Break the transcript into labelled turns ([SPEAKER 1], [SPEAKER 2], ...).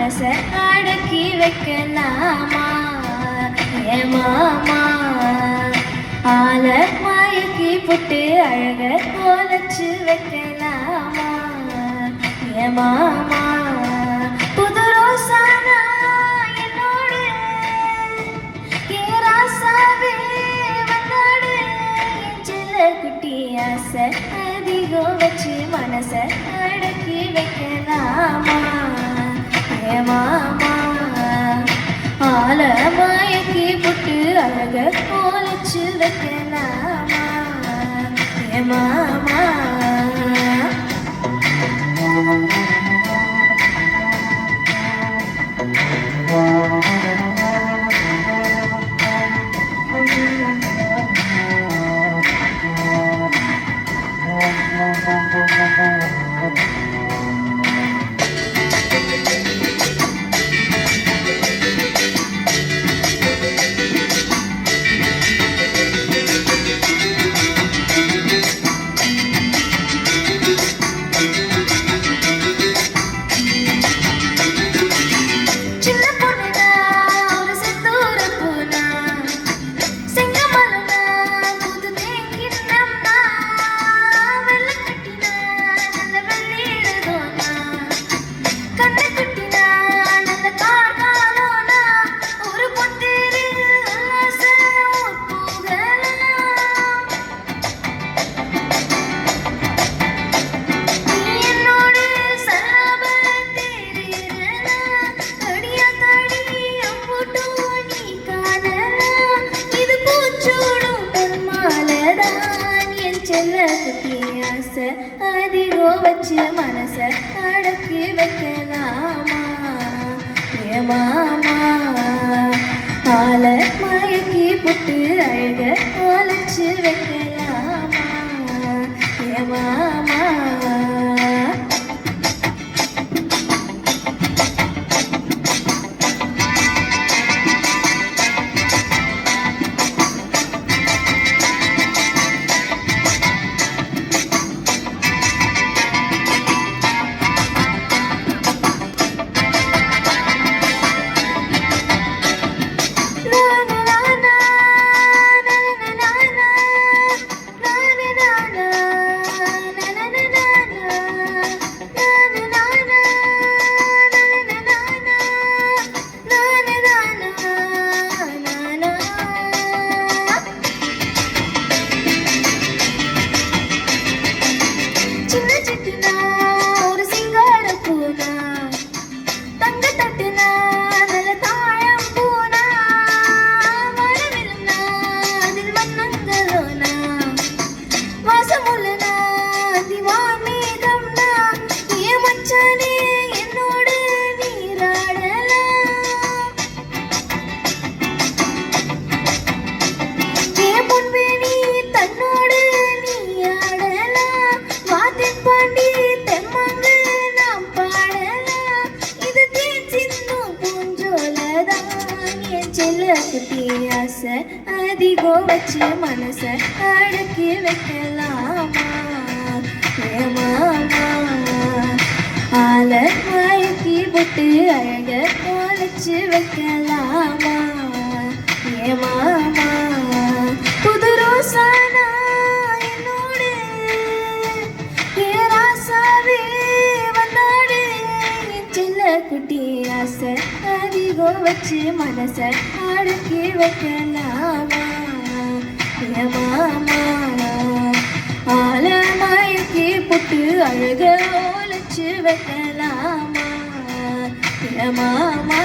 [SPEAKER 1] மனச அடக்கி வைக்கலாமா ஏமாமா ஆல மயக்கி புட்டு அழக கோலச்சு வைக்கலாமா ஏமாமா புது ரோசானா என்னோடு ஏராசாவே வந்தாடு என் செல்ல குட்டி ஆசை அதிகம் வச்சு மனச அடக்கி வைக்கலாமா ஏமாமா ஆல மயக்கி புட்டு அழக கோலச்சு வைக்கலாமா ஏமாமா அதிகம் வச்சு மனச அடக்கி வைக்கலாமா ஏமாமா ஆல மயக்கி புட்டு அழக கோலச்சு வைக்கலாமா ஏமாமா அதிகம் வச்சு மனச அடக்கி வைக்கலாமா ஏமாமா ஆல மயக்கி புட்டு அழக கோலச்சு வைக்கலாமா ஏமாமா புது ரோசானா என்னோடு ஏராசாவே வந்தாடு என் செல்ல குட்டி ஆசை அதிகம் வச்சு மனச அடக்கி வைக்கலாமா ஏமாமா ஆல மயக்கி புட்டு அழக ஓலச்சு வைக்கலாமா ஏமாமா